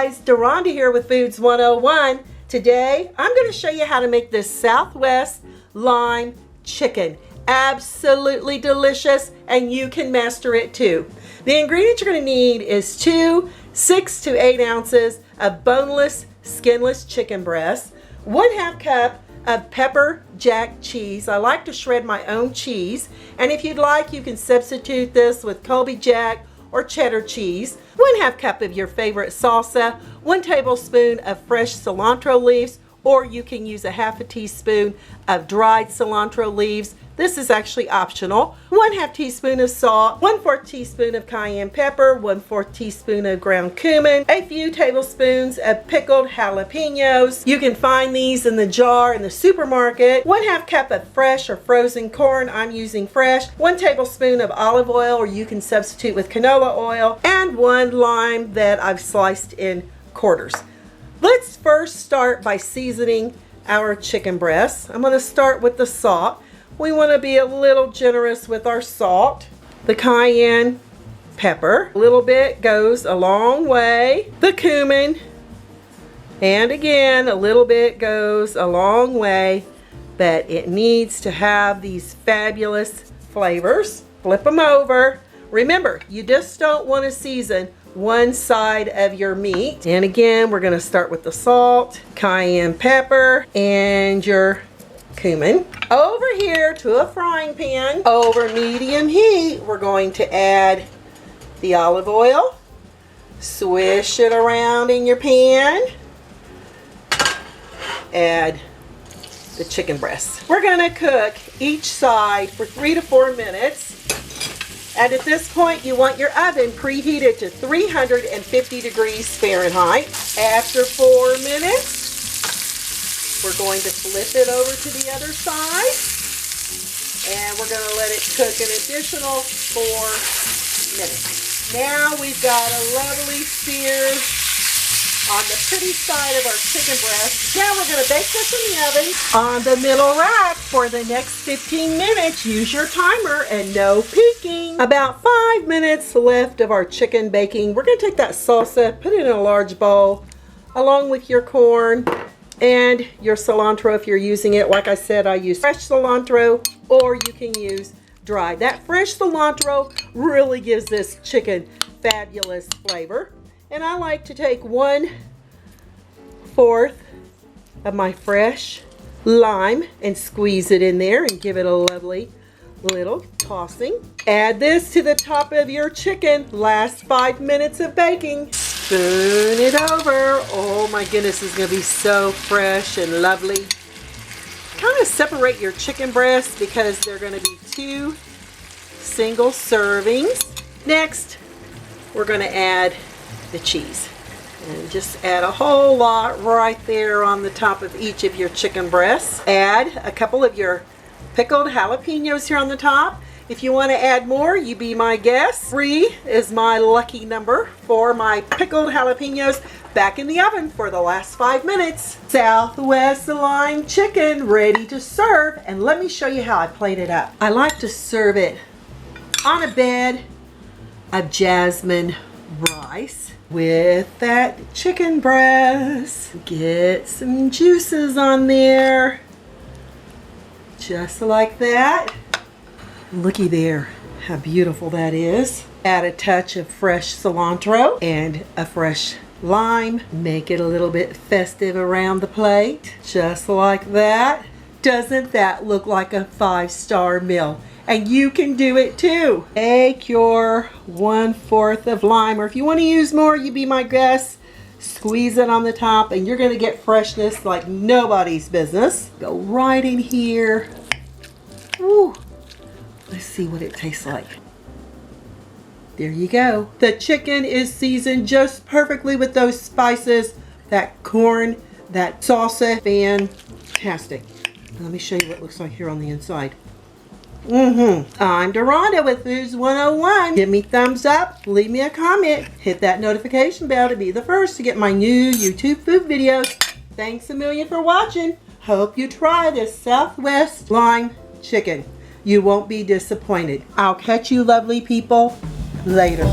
guys, Deronda here with Foods 101. Today I'm going to show you how to make this Southwest lime chicken. Absolutely delicious, and you can master it too. The ingredients you're going to need is 6 to 8 ounces of boneless, skinless chicken breast, 1/2 cup of pepper jack cheese. I like to shred my own cheese, and if you'd like, you can substitute this with Colby Jack or cheddar cheese, 1/2 cup of your favorite salsa, 1 tablespoon of fresh cilantro leaves, or you can use 1/2 teaspoon of dried cilantro leaves. This is actually optional. 1/2 teaspoon of salt, 1/4 teaspoon of cayenne pepper, 1/4 teaspoon of ground cumin, a few tablespoons of pickled jalapeños. You can find these in the jar in the supermarket. 1/2 cup of fresh or frozen corn. I'm using fresh. 1 tablespoon of olive oil, or you can substitute with canola oil, and 1 lime that I've sliced in quarters. Let's first start by seasoning our chicken breasts. I'm going to start with the salt. We want to be a little generous with our salt. The cayenne pepper, a little bit goes a long way. The cumin, and again, a little bit goes a long way, but it needs to have these fabulous flavors. Flip them over. Remember, you just don't want to season one side of your meat. And again, we're going to start with the salt, cayenne pepper, and your cumin. Over here to a frying pan, over medium heat, we're going to add the olive oil. Swish it around in your pan. Add the chicken breast. We're going to cook each side for 3 to 4 minutes. And at this point, you want your oven preheated to 350 degrees Fahrenheit. After 4 minutes, we're going to flip it over to the other side, and we're going to let it cook an additional 4 minutes. Now we've got a lovely sear on the pretty side of our chicken breast. Now we're going to bake this in the oven on the middle rack for the next 15 minutes. Use your timer and no peeking. About 5 minutes left of our chicken baking. We're going to take that salsa, put it in a large bowl, along with your corn and your cilantro if you're using it. Like I said, I use fresh cilantro, or you can use dried. That fresh cilantro really gives this chicken fabulous flavor. And I like to take 1/4 of my fresh lime and squeeze it in there and give it a lovely little tossing. Add this to the top of your chicken. Last 5 minutes of baking. Spoon it over. Oh my goodness, it's going to be so fresh and lovely. Kind of separate your chicken breasts because they're going to be 2 single servings. Next, we're going to add the cheese. And just add a whole lot right there on the top of each of your chicken breasts. Add a couple of your pickled jalapeños here on the top. If you want to add more, you be my guest. 3 is my lucky number for my pickled jalapeños. Back in the oven for the last 5 minutes. Southwest lime chicken ready to serve. And let me show you how I plate it up. I like to serve it on a bed of jasmine rice with that chicken breast. Get some juices on there. Just like that. Looky there, how beautiful that is. Add a touch of fresh cilantro and a fresh lime. Make it a little bit festive around the plate. Just like that. Doesn't that look like a 5-star meal? And you can do it too. Take your 1/4 of lime, or if you want to use more, you be my guest. Squeeze it on the top, and you're going to get freshness like nobody's business. Go right in here. Woo. Let's see what it tastes like. There you go. The chicken is seasoned just perfectly with those spices, that corn, that salsa. Fantastic. Let me show you what it looks like here on the inside. I'm Deronda with Foods 101. Give me thumbs up, leave me a comment, hit that notification bell to be the first to get my new YouTube food videos. Thanks a million for watching. Hope you try this Southwest lime chicken. You won't be disappointed. I'll catch you lovely people later.